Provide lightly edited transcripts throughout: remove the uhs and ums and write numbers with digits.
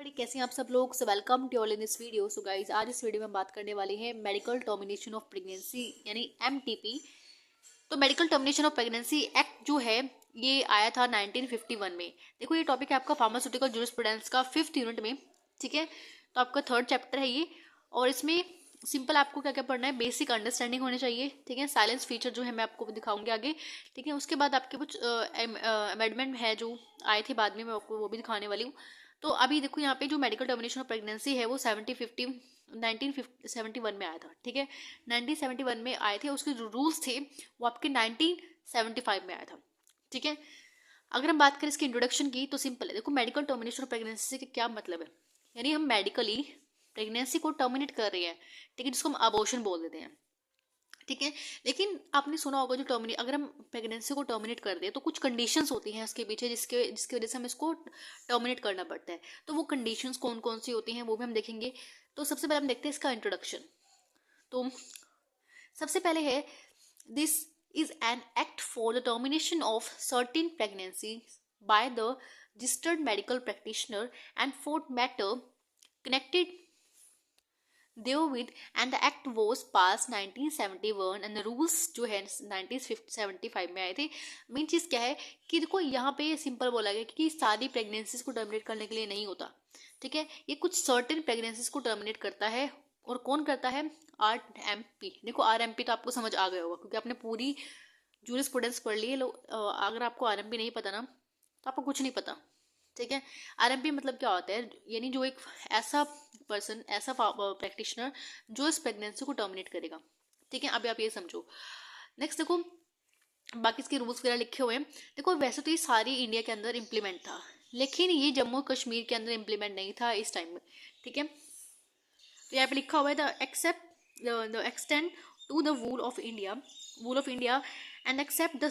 बड़ी कैसे हैं आप सब लोग। So welcome to all in this video. So guys, आज इस वीडियो में बात करने वाले हैं मेडिकल टर्मिनेशन ऑफ प्रेगनेंसी यानी एमटीपी। तो medical termination of pregnancy act जो है ये आया था 1951 में। देखो, ये टॉपिक है आपका फार्मास्यूटिकल जूरिस्प्रूडेंस का 5th यूनिट में। ठीक है, तो आपका 3rd चैप्टर है ये। और इसमें सिंपल आपको क्या क्या पढ़ना है, बेसिक अंडरस्टैंडिंग होनी चाहिए। ठीक है, साइलेंस फीचर जो है मैं आपको दिखाऊंगी आगे। ठीक है, उसके बाद आपके कुछ अमेंडमेंट है जो आए थे बाद में, मैं आपको वो भी दिखाने वाली हूँ। तो अभी देखो, यहाँ पे जो मेडिकल टर्मिनेशन ऑफ प्रेगनेंसी है वो 1971 में आया था। ठीक है, 1971 में आए थे। उसके जो रूल्स थे वो आपके 1975 में आया था। ठीक है, अगर हम बात करें इसकी इंट्रोडक्शन की तो सिंपल है। देखो, मेडिकल टर्मिनेशन ऑफ प्रेगनेंसी का क्या मतलब है, यानी हम मेडिकली प्रेगनेंसी को टर्मिनेट कर रहे हैं। ठीक है, जिसको हम अबॉर्शन बोल देते हैं। ठीक है, लेकिन आपने सुना होगा जो टर्मिनेट, अगर हम प्रेगनेंसी को टर्मिनेट कर दें तो कुछ कंडीशंस होती हैं उसके पीछे, जिसके जिसकी वजह से हमें इसको टर्मिनेट करना पड़ता है। तो वो कंडीशंस कौन कौन सी होती हैं वो भी हम देखेंगे। तो सबसे पहले हम देखते हैं इसका इंट्रोडक्शन। तो सबसे पहले है, this is an act for the termination of certain pregnancy by the registered medical practitioner and for matter connected देवविद and the act was pass 1971 and the rules जो है 1975 में आए थे। मेन चीज़ क्या है कि देखो, यहाँ पे सिंपल बोला गया कि सारी प्रेगनेंसीज को टर्मिनेट करने के लिए नहीं होता। ठीक है, ये कुछ सर्टेन प्रेगनेंसीज को टर्मिनेट करता है। और कौन करता है? RMP। देखो, RMP तो आपको समझ आ गया होगा क्योंकि आपने पूरी जूरिस्प्रूडेंस पढ़ ली है। अगर आपको RMP नहीं पता ना तो आपको कुछ नहीं पता। ठीक है, RMP मतलब क्या होता है, यानी जो एक ऐसा पर्सन, ऐसा प्रैक्टिशनर जो इस प्रेगनेंसी को टर्मिनेट करेगा। ठीक है, अभी आप ये समझो। नेक्स्ट देखो, बाकी इसके रूल्स वगैरह लिखे हुए हैं। देखो, वैसे तो ये सारी इंडिया के अंदर इम्प्लीमेंट था, लेकिन ये जम्मू कश्मीर के अंदर इम्प्लीमेंट नहीं था इस टाइम में। ठीक है, तो यहाँ पे लिखा हुआ है the except the extend to the whole of India and except the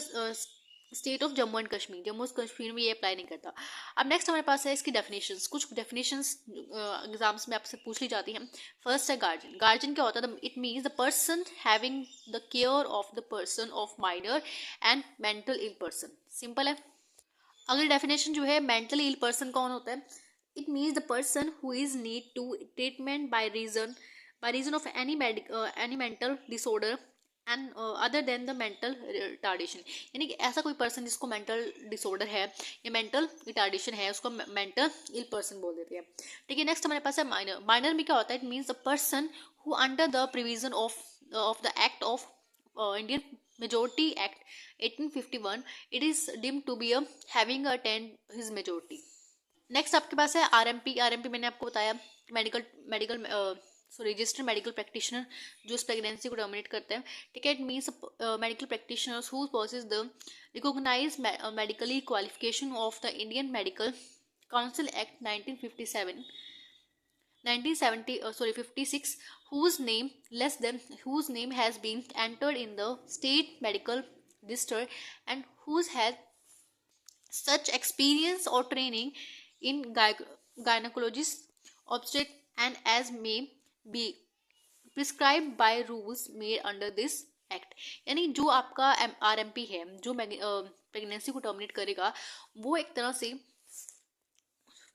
state of Jammu and Kashmir. Jammu and Kashmir में ये अप्लाई नहीं करता। अब नेक्स्ट हमारे पास है इसकी डेफिनेशंस। कुछ डेफिनेशंस एग्जाम्स में आपसे पूछ ली जाती हैं। फर्स्ट है गार्जियन। गार्जियन क्या होता है? It means the person having the care of the person of minor and mental ill person. Simple है। अगली डेफिनेशन जो है, मेंटल इल पर्सन कौन होता है? It means the person who is need to treatment by reason of any mental disorder and other than the mental retardation. यानी कि ऐसा कोई पर्सन जिसको मेंटल डिसऑर्डर है या मेंटल रिटार्डेशन है, उसको मेंटल इल पर्सन बोल देते हैं। ठीक है, नेक्स्ट हमारे पास है माइनर। माइनर में क्या होता है? It means the person who under the provision of the act of Indian Majority Act 1851 it is deemed to be a having attained his majority. Next आपके पास है RMP। RMP मैंने आपको बताया, मेडिकल रजिस्टर्ड मेडिकल प्रैक्टिशनर जो इस pregnancy को dominate करते हैं। ठीक है, it means medical practitioners who possess the recognise medically qualification of the Indian Medical Council Act 56 whose name has been entered in the state medical register and whose has such experience or training in gynecologist obstetric and as may be prescribed by rules made under this act. यानी जो आपका RMP है, जो pregnancy को terminate करेगा, वो एक तरह से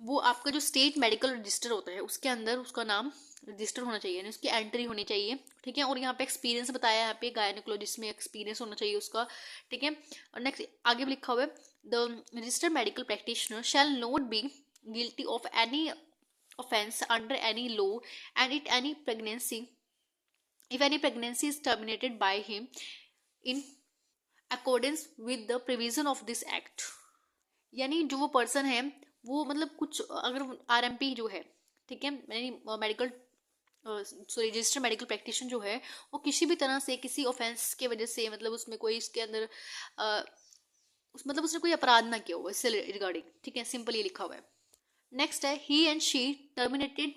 वो आपका जो स्टेट मेडिकल रजिस्टर होता है उसके अंदर उसका नाम रजिस्टर होना चाहिए, यानी उसकी एंट्री होनी चाहिए। ठीक है, और यहाँ पे एक्सपीरियंस बताया, यहाँ पे गायनेकोलॉजिस्ट में एक्सपीरियंस होना चाहिए उसका। ठीक है, और नेक्स्ट आगे भी लिखा हुआ है, the registered medical practitioner shall not be guilty of any offense under any law and if any pregnancy is terminated by him in accordance with the provision of this act। यानी जो वो person है वो मतलब कुछ अगर RMP जो है, ठीक है, मेडिकल रजिस्टर्ड मेडिकल प्रैक्टिशनर जो है, वो किसी भी तरह से किसी ऑफेंस के वजह से, मतलब उसमें कोई इसके अंदर मतलब उसने कोई अपराध ना किया हो इससे रिगार्डिंग। ठीक है, सिंपल ये लिखा हुआ है। नेक्स्ट है, he and she terminated the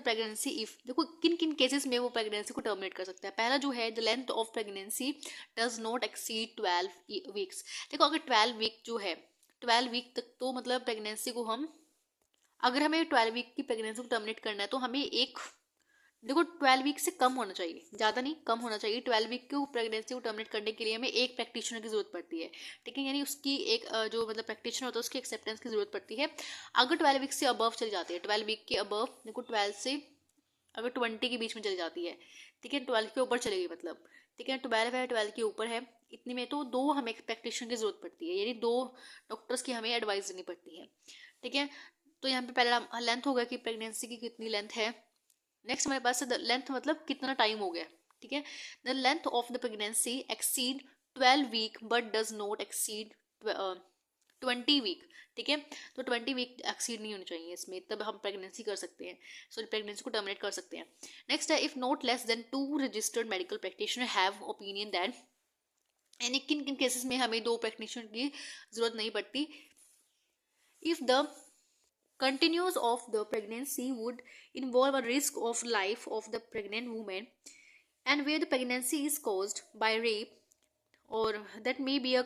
pregnancy if. देखो, किन किन केसेस में वो प्रेगनेंसी को टर्मिनेट कर सकता है। पहला जो है, the length of pregnancy does not exceed 12 weeks. देखो, अगर 12 वीक जो है, 12 वीक तक तो मतलब प्रेगनेंसी को हम, अगर हमें 12 वीक की प्रेगनेंसी को टर्मिनेट करना है तो हमें एक देखो 12 वीक से कम होना चाहिए, ज़्यादा नहीं, कम होना चाहिए। 12 वीक को प्रेगनेंसी को टर्मिनेट करने के लिए हमें एक प्रैक्टिशनर की जरूरत पड़ती है, ठीक है, यानी उसकी एक जो मतलब प्रैक्टिशनर होता है उसकी एक्सेप्टेंस की जरूरत पड़ती है। अगर 12 वीक से अबव चली जाती है, 12 वीक के अबव, देखो 12 से अगर 20 के बीच में चली जाती है, ठीक है, 12 के ऊपर चलेगी मतलब, ठीक है, 12 है, 12 के ऊपर है, इतने में तो दो हमें प्रैक्टिशनर की जरूरत पड़ती है, यानी दो डॉक्टर्स की हमें एडवाइस देनी पड़ती है, ठीक है। तो यहाँ पे पहला लेंथ होगा कि प्रेगनेंसी की कितनी लेंथ है। नेक्स्ट हमारे पास द लेंथ मतलब कितना टाइम हो गया, ठीक है। The length of the pregnancy exceed 12 week but does not exceed 20 week, ठीक है। तो 20 वीक एक्सीड नहीं होनी चाहिए इसमें, तब हम प्रेगनेंसी कर सकते हैं, सॉरी प्रेगनेंसी को टर्मिनेट कर सकते हैं। नेक्स्ट है if not less than 2 registered medical practitioner have opinion that, यानी किन किन केसेस में हमें दो प्रैक्टिशनर की जरूरत नहीं पड़ती। If the continuance of the pregnancy would involve a risk of life of the pregnant woman, and where the pregnancy is caused by rape or that may be a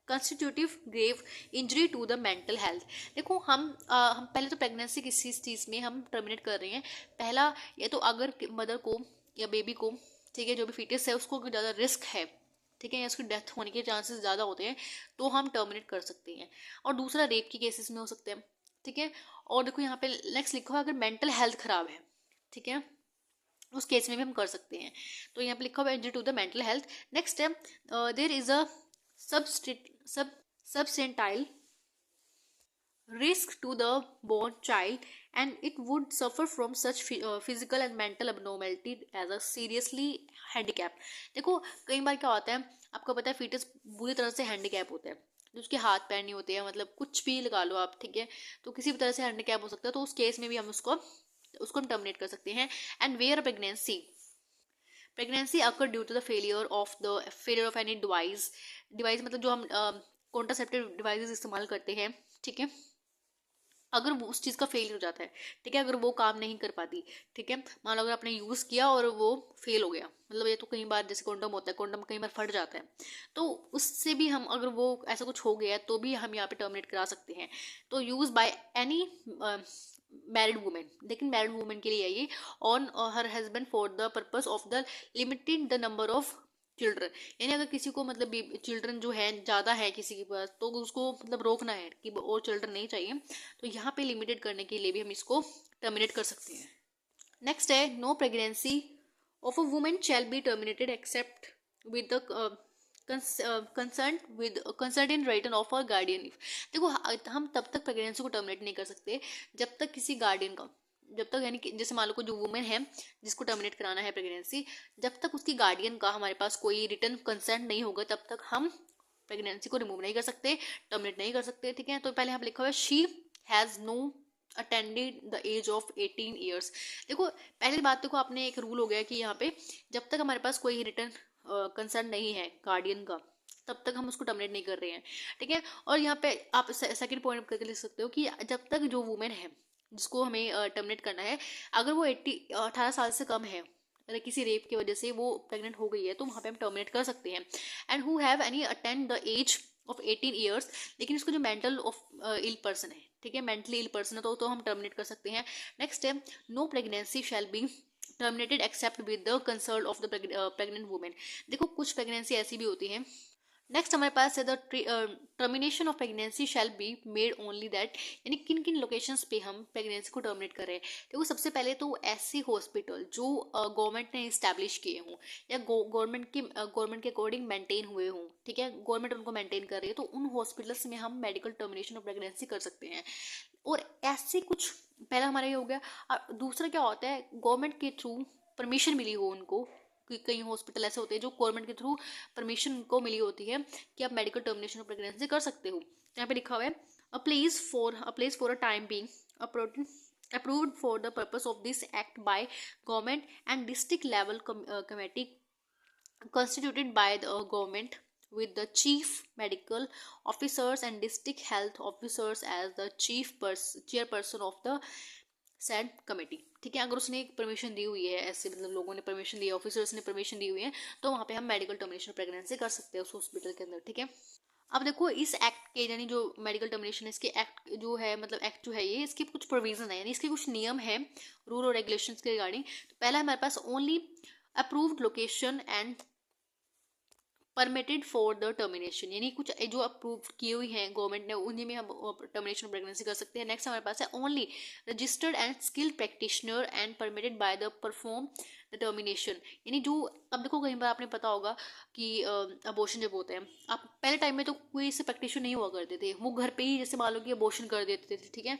constitutive grave injury to the mental health. देखो हम पहले तो pregnancy किसी चीज़ में हम terminate कर रहे हैं, पहला ये तो अगर मदर को या बेबी को, ठीक है, जो भी फीटस है उसको ज़्यादा रिस्क है, ठीक है, या उसकी डेथ होने के चांसेस ज़्यादा होते हैं, तो हम टर्मिनेट कर सकते हैं। और दूसरा रेप की केसेस में हो सकते हैं, ठीक है। और देखो यहाँ पे नेक्स्ट लिखा हुआ अगर मेंटल हेल्थ खराब है, ठीक है, उस केस में भी हम कर सकते हैं। तो यहाँ पे लिखा हुआ injury to the mental health. Next है there is a substantial risk to the born child and it would suffer from such physical and mental abnormality as a seriously handicapped। देखो कई बार क्या होता है, आपको पता है फीटस बुरी तरह से हैंडीकैप होता है, जो उसके हाथ पैर नहीं होते हैं, मतलब कुछ भी लगा लो आप, ठीक है, तो किसी भी तरह से हैंडीकैप हो सकता है, तो उस केस में भी हम उसको हम टर्मिनेट कर सकते हैं। And where pregnancy occur due to the failure of any device मतलब जो हम कॉन्ट्रासेप्टिव डिवाइसेस इस्तेमाल करते हैं, ठीक है, अगर वो उस चीज़ का फेल हो जाता है, ठीक है, अगर वो काम नहीं कर पाती, ठीक है, मान लो अगर आपने यूज़ किया और वो फेल हो गया, मतलब ये तो कई बार जैसे कॉन्डम होता है, कॉन्डम कई बार फट जाता है, तो उससे भी हम अगर वो ऐसा कुछ हो गया तो भी हम यहाँ पे टर्मिनेट करा सकते हैं। तो use by any married women, लेकिन मैरिड वुमेन के लिए है ये, on her husband for the purpose of the limiting the number of children, यानी अगर किसी को मतलब चिल्ड्रन जो है ज़्यादा है किसी के पास, तो उसको मतलब रोकना है कि और चिल्ड्रन नहीं चाहिए, तो यहाँ पे लिमिटेड करने के लिए भी हम इसको टर्मिनेट कर सकते हैं। नेक्स्ट है no pregnancy of a women shall be terminated except with the consent in written of a guardian. देखो हम तब तक प्रेगनेंसी को टर्मिनेट नहीं कर सकते जब तक किसी गार्डियन का, जब तक यानी कि जैसे मान लो को जो वुमेन है जिसको टर्मिनेट कराना है प्रेगनेंसी, जब तक उसकी गार्डियन का हमारे पास कोई रिटर्न कंसेंट नहीं होगा तब तक हम प्रेगनेंसी को रिमूव नहीं कर सकते, टर्मिनेट नहीं कर सकते, ठीक है। तो पहले यहाँ पे लिखा हुआ है she has no attended the age of 18 years. देखो पहली बात देखो आपने एक रूल हो गया कि यहाँ पे जब तक हमारे पास कोई रिटर्न कंसर्न नहीं है गार्डियन का तब तक हम उसको टर्मिनेट नहीं कर रहे हैं, ठीक है। और यहाँ पे आप सेकंड पॉइंट करके लिख सकते हो कि जब तक जो वुमेन है जिसको हमें टर्मिनेट करना है, अगर वो 18 साल से कम है, अगर किसी रेप की वजह से वो प्रेग्नेंट हो गई है, तो वहाँ पे हम टर्मिनेट कर सकते हैं। And who have any attend the age of 18 years, लेकिन उसको जो मेंटल ऑफ इल पर्सन है, ठीक है, मेंटली इल पर्सन है, तो हम टर्मिनेट कर सकते हैं। नेक्स्ट है no pregnancy shall be terminated except with the consent of the pregnant women. देखो कुछ प्रेगनेंसी ऐसी भी होती है। नेक्स्ट हमारे पास है the termination of pregnancy shall be made only that, यानी किन किन लोकेशंस पे हम प्रेगनेंसी को टर्मिनेट कर रहे हैं। देखो सबसे पहले तो ऐसी हॉस्पिटल जो गवर्नमेंट ने इस्टेब्लिश किए हों या गवर्नमेंट के अकॉर्डिंग मेंटेन हुए हों, ठीक है, गवर्नमेंट उनको मेंटेन कर रही है, तो उन हॉस्पिटल्स में हम मेडिकल टर्मिनेशन ऑफ प्रेगनेंसी कर सकते हैं। और ऐसे कुछ पहला हमारा ये हो गया। और दूसरा क्या होता है, गवर्नमेंट के थ्रू परमिशन मिली हो उनको, कई हॉस्पिटल ऐसे होते हैं जो गवर्नमेंट के थ्रू परमिशन उनको मिली होती है कि आप मेडिकल टर्मिनेशन ऑफ प्रेगनेंसी कर सकते हो। यहाँ पे लिखा हुआ है a place for a time being approved for the purpose of this act by government and district level committee constituted by the government with the chief medical officers and district health officers as the chairperson of the sad committee, ठीक है। अगर उसने permission दी हुई है, ऐसे मतलब लोगों ने परमिशन दी है, ऑफिसर्स ने परमिशन दी हुई है, तो वहाँ पे हम मेडिकल टर्मिनेशन प्रेगनेंसी कर सकते हैं उस हॉस्पिटल के अंदर, ठीक है। अब देखो इस एक्ट के यानी जो मेडिकल टर्मिनेशन, इसके एक्ट जो है मतलब एक्ट जो है ये, इसके कुछ प्रोविजन है यानी इसके कुछ नियम है रूल और रेगुलेशंस के रिगार्डिंग। तो पहला हमारे पास only approved location and permitted for the termination, यानी कुछ जो अप्रूव किए हुई हैं गवर्नमेंट ने उन्हीं में हम टर्मिनेशन प्रेगनेंसी कर सकते हैं। नेक्स्ट हमारे पास है only registered and skilled practitioner and permitted by the perform the termination, यानी जो अब देखो कहीं बार आपने पता होगा कि अबॉर्शन जब होते हैं, आप पहले टाइम में तो कोई ऐसे प्रैक्टिशनर नहीं हुआ करते थे, वो घर पे ही जैसे मान लो कि अबॉर्शन कर देते थे, ठीक है।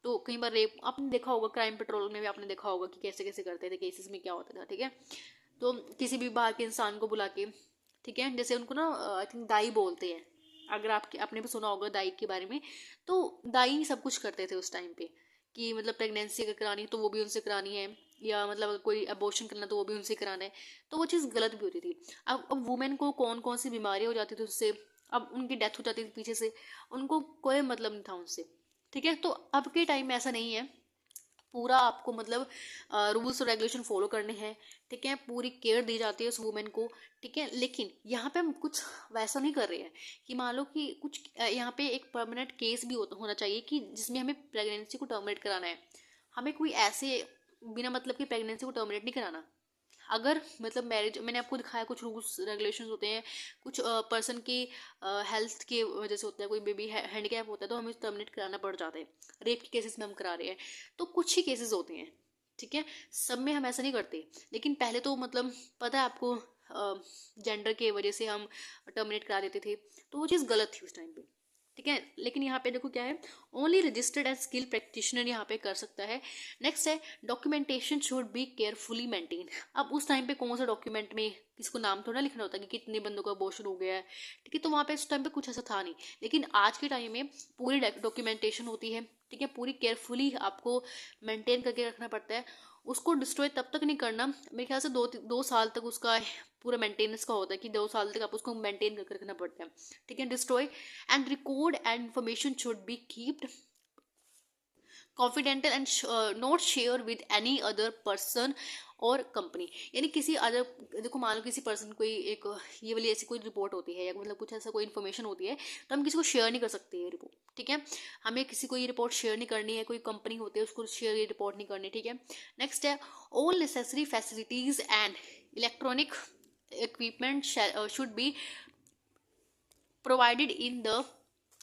तो कई बार रेप आपने देखा होगा, क्राइम पेट्रोल में भी आपने देखा होगा कि कैसे कैसे करते थे, केसेस में क्या होता था, ठीक है। तो किसी भी बाहर के इंसान को बुला के, ठीक है, जैसे उनको ना आई थिंक दाई बोलते हैं, अगर आपने भी सुना होगा दाई के बारे में। तो दाई सब कुछ करते थे उस टाइम पे कि मतलब प्रेगनेंसी अगर करानी तो वो भी उनसे करानी है, या मतलब अगर कोई अबॉर्शन करना तो वो भी उनसे कराना है। तो वो चीज़ गलत भी होती थी। अब वुमेन को कौन कौन सी बीमारी हो जाती थी उससे, अब उनकी डेथ हो जाती थी पीछे से, उनको कोई मतलब नहीं था उनसे, ठीक है। तो अब के टाइम में ऐसा नहीं है, पूरा आपको मतलब रूल्स और रेगुलेशन फॉलो करने हैं, ठीक है, पूरी केयर दी जाती है उस वुमेन को, ठीक है। लेकिन यहाँ पे हम कुछ वैसा नहीं कर रहे हैं कि मान लो कि कुछ यहाँ पे एक परमानेंट केस भी होना चाहिए कि जिसमें हमें प्रेगनेंसी को टर्मिनेट कराना है। हमें कोई ऐसे बिना मतलब की प्रेगनेंसी को टर्मिनेट नहीं कराना। अगर मतलब मैरिज, मैंने आपको दिखाया कुछ रूल्स रेगुलेशंस होते हैं, कुछ पर्सन की हेल्थ के वजह से होता है, कोई बेबी हैंडीकैप होता है तो हमें टर्मिनेट कराना पड़ जाता है, रेप के केसेस में हम करा रहे हैं, तो कुछ ही केसेस होते हैं, ठीक है। सब में हम ऐसा नहीं करते। लेकिन पहले तो मतलब पता है आपको जेंडर के वजह से हम टर्मिनेट करा देते थे, तो वो चीज़ गलत थी उस टाइम पे, ठीक है। लेकिन यहाँ पे देखो क्या है, only registered and skill practitioner यहाँ पे कर सकता है। नेक्स्ट है documentation should be carefully maintain. अब उस टाइम पे कौन सा डॉक्यूमेंट में किसको नाम थोड़ा लिखना होता है कि कितने बंदों का अबॉर्शन हो गया है, ठीक है। तो वहाँ पे उस टाइम पे कुछ ऐसा था नहीं, लेकिन आज के टाइम में पूरी डॉक्यूमेंटेशन होती है, ठीक है, पूरी केयरफुली आपको मेंटेन करके रखना पड़ता है। उसको डिस्ट्रॉय तब तक नहीं करना, मेरे ख्याल से 2 साल तक उसका पूरा मेंटेनेंस का होता है कि 2 साल तक आप उसको मेंटेन करके रखना पड़ता है, ठीक है। Destroy and record and information should be keeped confidential and not share with any other person और कंपनी, यानी किसी अदर, देखो मान लो किसी पर्सन कोई एक ये वाली ऐसी कोई रिपोर्ट होती है या मतलब कुछ ऐसा कोई इन्फॉर्मेशन होती है, तो हम किसी को शेयर नहीं कर सकते ये रिपोर्ट, ठीक है। हमें किसी को ये रिपोर्ट शेयर नहीं करनी है, कोई कंपनी होती है उसको शेयर ये रिपोर्ट नहीं करनी, ठीक है। नेक्स्ट है all necessary facilities and electronic equipment should be provided in the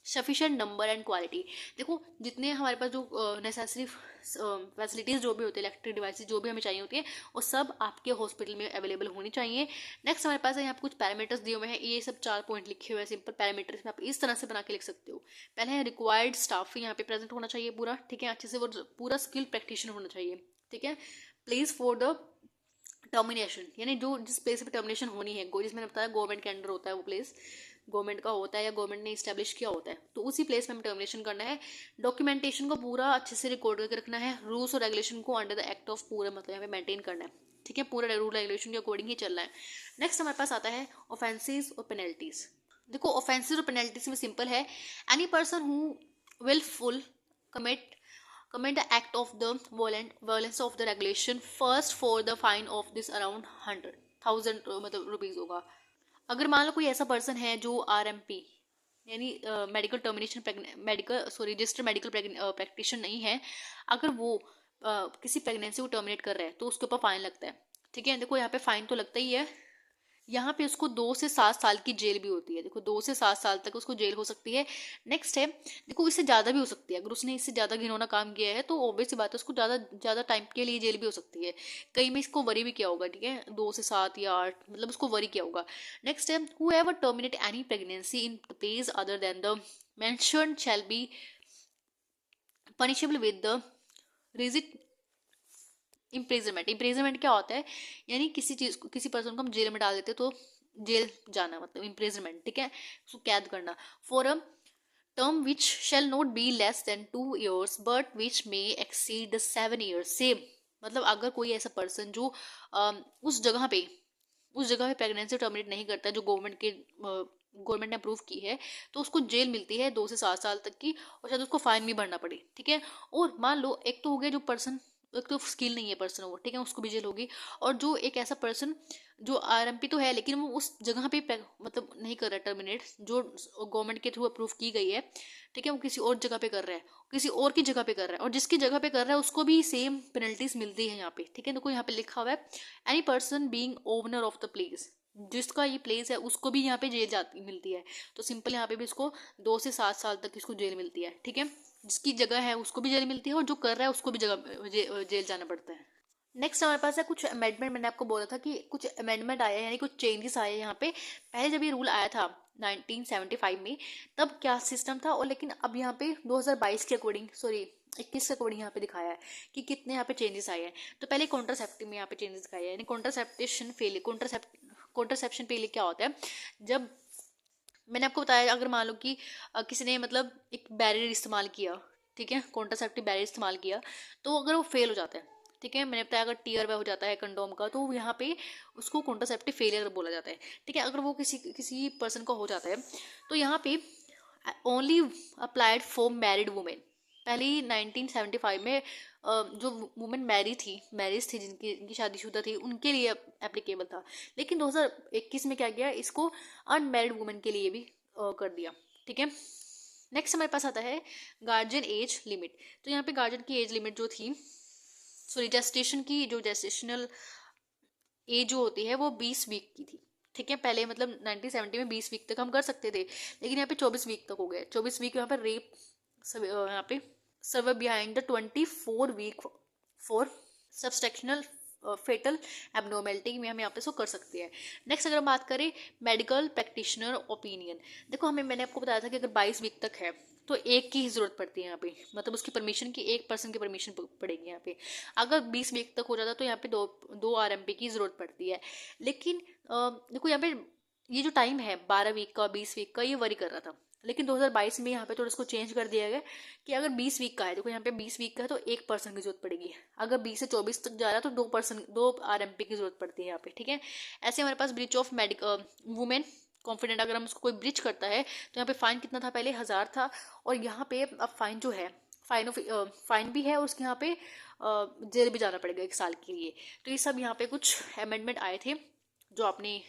sufficient number and quality. देखो जितने हमारे पास जो नेसेसरी फैसिलिटीज़ जो भी होती है, इलेक्ट्रिक डिवाइसेज जो भी हमें चाहिए होती है, वो सब आपके हॉस्पिटल में अवेलेबल होनी चाहिए। नेक्स्ट हमारे पास है यहाँ पे कुछ पैरामीटर्स दिए हुए हैं, ये सब 4 पॉइंट लिखे हुए हैं सिंपल पैरामीटर्स में, आप इस तरह से बना के लिख सकते हो। पहले है रिक्वायर्ड स्टाफ यहाँ पे प्रेजेंट होना चाहिए पूरा, ठीक है, अच्छे से वो पूरा स्किल प्रैक्टिशनर होना चाहिए, ठीक है। प्लेस फॉर द टर्मिनेशन, यानी जो जिस प्लेस पे टर्मिनेशन होनी है, जिसमें मैंने बताया गवर्नमेंट के अंडर होता है वो प्लेस, गवर्नमेंट का होता है या गवर्नमेंट ने इस्टेब्लिश किया होता है, तो उसी प्लेस में हमें टर्मिनेशन करना है। डॉक्यूमेंटेशन को पूरा अच्छे से रिकॉर्ड करके रखना है, रूल्स और रेगुलेशन को अंडर द एक्ट ऑफ पूरा मतलब यहाँ पे मेंटेन करना है, ठीक है, पूरा रूल रेगुलेशन के अकॉर्डिंग ही चलना है। नेक्स्ट हमारे पास आता है ऑफेंसेस और पेनल्टीज। देखो ऑफेंसेस और पेनल्टीज में सिंपल है, any person who will full commit the act of the violence of the regulation first for the fine of this around 100,000 मतलब रुपीज़ होगा। अगर मान लो कोई ऐसा पर्सन है जो RMP यानी medical termination medical sorry registered medical practitioner नहीं है, अगर वो किसी प्रेगनेंसी को टर्मिनेट कर रहा है तो उसके ऊपर फाइन लगता है, ठीक है। देखो यहाँ पे फाइन तो लगता ही है, यहाँ पे उसको 2 से 7 साल की जेल भी होती है, देखो 2 से 7 साल तक उसको जेल हो सकती है। नेक्स्ट है देखो इससे ज़्यादा भी हो सकती है, अगर उसने इससे ज़्यादा घिनौना काम किया है तो ऑब्वियस सी बात है उसको ज़्यादा ज़्यादा टाइम के लिए जेल भी हो सकती है। कहीं में इसको वरी भी किया होगा, ठीक है, 2 से 7 या 8 मतलब उसको वरी किया होगा। नेक्स्ट है whoever terminate any pregnancy in the place other than the mentioned shall be punishable with the rigid imprisonment क्या होता है, यानी किसी चीज को किसी पर्सन को हम जेल में डाल देते तो जेल जाना मतलब इम्प्रेजनमेंट, ठीक है, उसको कैद करना for a term which shall not be less than 2 years but which may exceed the 7 years। Same मतलब अगर कोई ऐसा पर्सन जो उस जगह पे प्रेगनेंसी टर्मिनेट नहीं करता जो गवर्नमेंट ने अप्रूव की है, तो उसको जेल मिलती है 2 से 7 साल तक की, और शायद उसको फाइन भी भरना पड़े, ठीक है। और मान लो एक तो हो गया जो पर्सन एक तो स्किल नहीं है पर्सन वो, ठीक है, उसको भी जेल होगी। और जो एक ऐसा पर्सन जो आरएमपी तो है लेकिन वो उस जगह पे मतलब नहीं कर रहा है टर्मिनेट, जो गवर्नमेंट के थ्रू अप्रूव की गई है, ठीक है, वो किसी और जगह पे कर रहा है, किसी और की जगह पे कर रहा है, और जिसकी जगह पे कर रहा है उसको भी सेम पेनल्टीज मिलती है यहाँ पे, ठीक है। देखो यहाँ पे लिखा हुआ है any person being owner of the place, जिसका ये प्लेस है उसको भी यहाँ पे जेल जाती मिलती है। तो सिंपल यहाँ पे भी इसको 2 से 7 साल तक इसको जेल मिलती है, ठीक है। जिसकी जगह है उसको भी जेल मिलती है और जो कर रहा है उसको भी जेल जाना पड़ता है। नेक्स्ट हमारे पास है कुछ अमेंडमेंट। मैंने आपको बोला था कि कुछ अमेंडमेंट आया है, यानी कुछ चेंजेस आए हैं यहाँ पे। पहले जब ये रूल आया था 1975 में, तब क्या सिस्टम था, और लेकिन अब यहाँ पे 2022 के अकॉर्डिंग, सॉरी 21 के अकॉर्डिंग यहाँ पे दिखाया है कि कितने यहाँ पे चेंजेस आए हैं। तो पहले कॉन्ट्रासेप्टिव में यहाँ पे चेंजेस दिखाया है, यानी कॉन्ट्रासेप्शन फेलियर क्या होता है। जब मैंने आपको बताया, अगर मान लो कि किसी ने मतलब एक बैरियर इस्तेमाल किया, ठीक है, कॉन्ट्रासेप्टिव बैरियर इस्तेमाल किया, तो अगर वो फेल हो जाता है, ठीक है, मैंने बताया अगर टीयर वे हो जाता है कंडोम का, तो यहाँ पे उसको कॉन्ट्रासेप्टिव फेलियर बोला जाता है, ठीक है। अगर वो किसी पर्सन का हो जाता है, तो यहाँ पे only applied for married women. पहले 1975 में जो वुमेन मैरिज थी जिनकी शादीशुदा थी, उनके लिए एप्लीकेबल था। लेकिन 2021 में क्या किया, इसको अनमैरिड वुमेन के लिए भी कर दिया, ठीक है। नेक्स्ट हमारे पास आता है गार्जियन एज लिमिट। तो यहाँ पे गार्जियन की एज लिमिट जो थी, सॉरी जेस्टेशनल एज जो होती है वो 20 वीक की थी, ठीक है। पहले मतलब 1970 में 20 वीक तक हम कर सकते थे, लेकिन यहाँ पे 24 वीक तक हो गए। 24 वीक यहाँ पे रेप यहाँ पे server behind the 24 week for substantial foetal abnormality में हम यहाँ पे इसको कर सकते हैं। नेक्स्ट अगर हम बात करें मेडिकल प्रैक्टिशनर ओपिनियन, देखो मैंने आपको बताया था कि अगर 22 वीक तक है तो एक की ही जरूरत पड़ती है यहाँ पे, मतलब उसकी परमिशन की, एक पर्सन की परमिशन पड़ेगी यहाँ पे। अगर 20 वीक तक हो जाता तो यहाँ पे दो आरएमपी की जरूरत पड़ती है। लेकिन देखो यहाँ पे ये जो टाइम है 12 वीक का 20 वीक का, ये वरी कर रहा था, लेकिन 2022 में यहाँ पे थोड़ा इसको चेंज कर दिया गया कि अगर 20 वीक का है, देखो यहाँ पे 20 वीक का है तो एक पर्सन की जरूरत पड़ेगी। अगर 20 से 24 तक जा रहा है तो दो आरएमपी की जरूरत पड़ती है यहाँ पे, ठीक है। ऐसे हमारे पास breach of medical women confident, अगर हम उसको कोई ब्रीच करता है तो यहाँ पे फाइन कितना था, पहले 1000 था, और यहाँ पे अब फाइन जो है फाइन भी है, और उसके यहाँ पे जेल भी जाना पड़ेगा 1 साल के लिए। तो ये सब यहाँ पे कुछ अमेंडमेंट आए थे जो आपने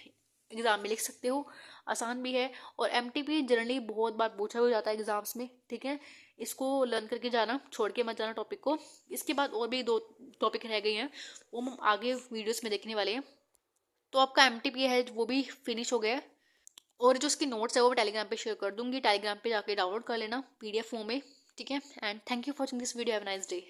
एग्जाम में लिख सकते हो, आसान भी है। और एमटीपी जनरली बहुत बार पूछा भी जाता है एग्जाम्स में, ठीक है। इसको लर्न करके जाना, छोड़ के मत जाना टॉपिक को। इसके बाद और भी 2 टॉपिक रह गए हैं, वो हम आगे वीडियोस में देखने वाले हैं। तो आपका एमटीपी है वो भी फिनिश हो गया है, और जो उसकी नोट्स है वो टेलीग्राम पे शेयर कर दूंगी, टेलीग्राम पे जाके डाउनलोड कर लेना पीडीएफ फॉर्म में, ठीक है। And thank you for watching this video, have a nice day.